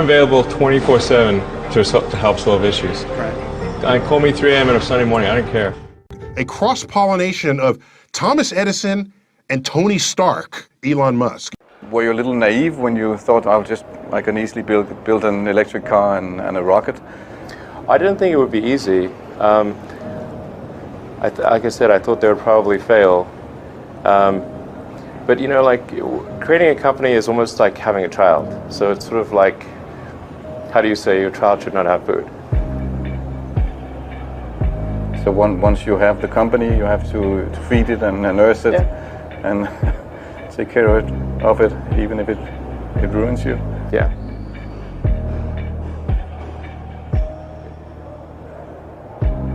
available 24/7 to help solve issues. Right. Call me 3 a.m. on a Sunday morning, I don't care. A cross-pollination of Thomas Edison and Tony Stark, Elon Musk. Were you a little naive when you thought, I can easily build an electric car and a rocket? I didn't think it would be easy. Like I said, I thought they would probably fail. But you know, like creating a company is almost like having a child. So it's sort of like, how do you say your child should not have food? So once you have the company, you have to feed it and nurse it, and take care of it, even if it ruins you. Yeah.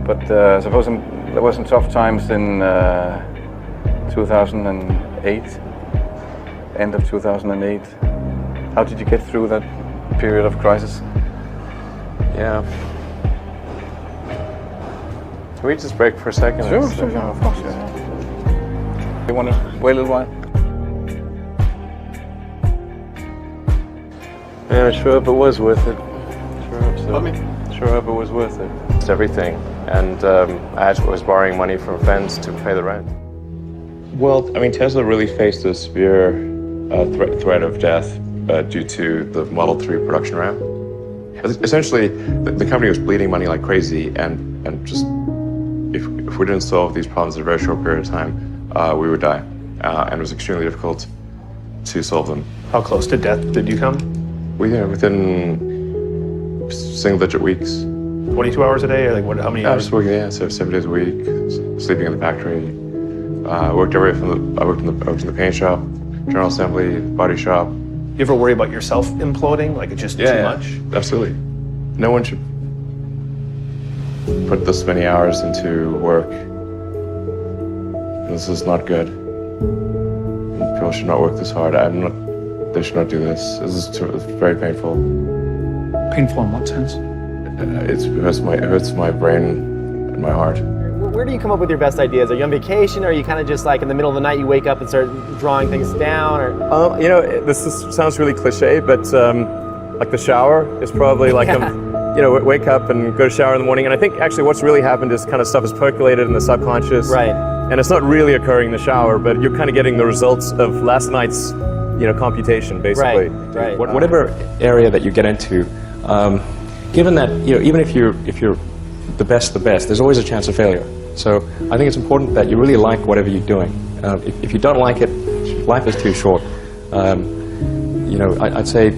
But suppose there were some tough times in 2008, end of 2008. How did you get through that period of crisis? Yeah. Can we just break for a second? Sure, of course. Yeah. You want to wait a little while? Yeah, I sure hope it was worth it. Sure hope so. Sure hope it was worth it. It's everything. And I was borrowing money from friends to pay the rent. Well, I mean, Tesla really faced a severe threat of death due to the Model 3 production ramp. Essentially, the company was bleeding money like crazy, and just if we didn't solve these problems in a very short period of time, we would die. And it was extremely difficult to solve them. How close to death did you come? Within single-digit weeks. 22 hours a day, or like how many hours? I was working, so 7 days a week, sleeping in the factory. I worked everywhere I worked in the paint shop, general assembly, body shop. You ever worry about yourself imploding? Like it's just too much? Absolutely. No one should put this many hours into work. This is not good. People should not work this hard. They should not do this. It's very painful. Painful in what sense? It hurts my brain and my heart. Where do you come up with your best ideas? Are you on vacation, or are you kind of just like in the middle of the night you wake up and start drawing things down? Or You know, sounds really cliche, but like the shower is probably like wake up and go to shower in the morning. And I think actually what's really happened is kind of stuff is percolated in the subconscious. Right. And it's not really occurring in the shower, but you're kind of getting the results of last night's, computation, basically. Right. Whatever area that you get into, given that, even if you're the best, there's always a chance of failure. So I think it's important that you really like whatever you're doing. If you don't like it, life is too short. I'd say,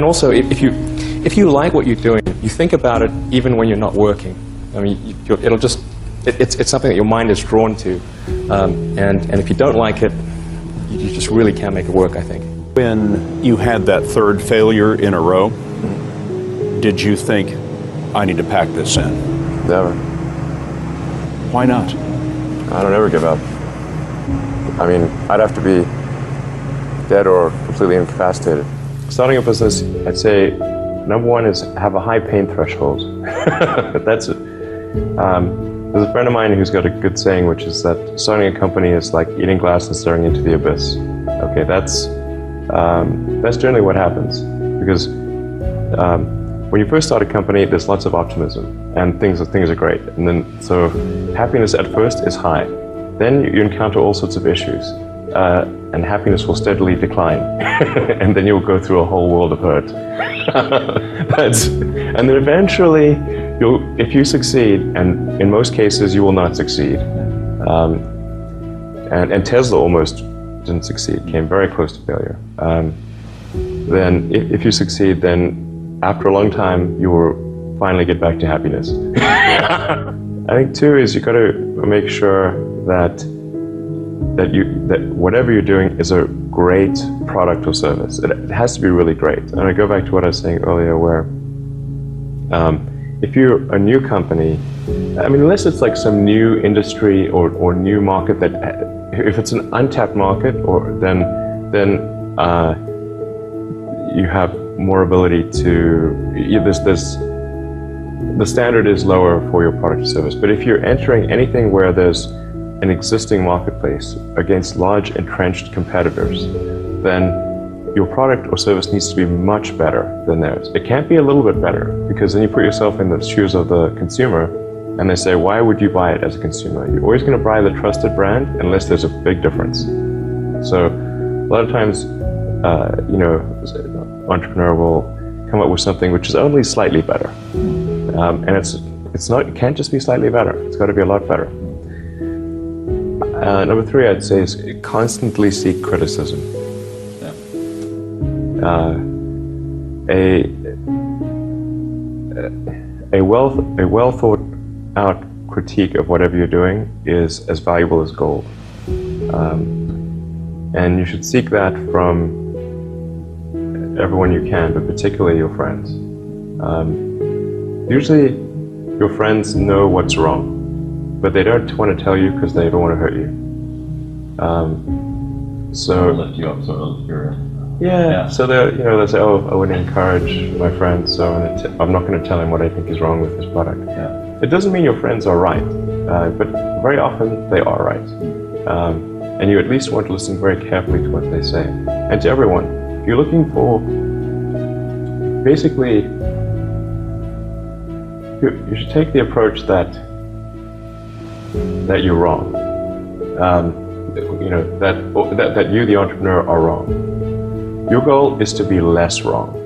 also if you like what you're doing, you think about it even when you're not working. I mean, it's something that your mind is drawn to, and if you don't like it, you just really can't make it work, I think. When you had that third failure in a row, did you think, I need to pack this in? Never. Why not? I don't ever give up. I mean, I'd have to be dead or completely incapacitated. Starting a business, I'd say, number one is have a high pain threshold. That's it. There's a friend of mine who's got a good saying, which is that starting a company is like eating glass and staring into the abyss. Okay, that's generally what happens, because when you first start a company, there's lots of optimism and things are great, and then so happiness at first is high. Then you encounter all sorts of issues, and happiness will steadily decline, and then you'll go through a whole world of hurt. And then eventually, if you succeed, and in most cases you will not succeed, and Tesla almost didn't succeed, came very close to failure. Then if you succeed, then after a long time you will finally get back to happiness. I think too is you got to make sure that whatever you're doing is a great product or service. It has to be really great. And I go back to what I was saying earlier, where if you're a new company, I mean, unless it's like some new industry or new market that, if it's an untapped market, then you have more ability to, the standard is lower for your product or service. But if you're entering anything where there's an existing marketplace against large entrenched competitors, then your product or service needs to be much better than theirs. It can't be a little bit better, because then you put yourself in the shoes of the consumer and they say, why would you buy it as a consumer? You're always going to buy the trusted brand unless there's a big difference. So a lot of times, an entrepreneur will come up with something which is only slightly better. And it can't just be slightly better. It's got to be a lot better. Number 3, I'd say, is constantly seek criticism. A well thought out critique of whatever you're doing is as valuable as gold. And you should seek that from everyone you can, but particularly your friends. Usually your friends know what's wrong, but they don't want to tell you because they don't want to hurt you. So lift you up, sort of. So they'll say, oh, I wouldn't encourage my friend, so I'm not going to tell him what I think is wrong with his product. Yeah. It doesn't mean your friends are right, but very often they are right. And you at least want to listen very carefully to what they say. And to everyone, if you're looking for, basically, you should take the approach that you're wrong. That you, the entrepreneur, are wrong. Your goal is to be less wrong.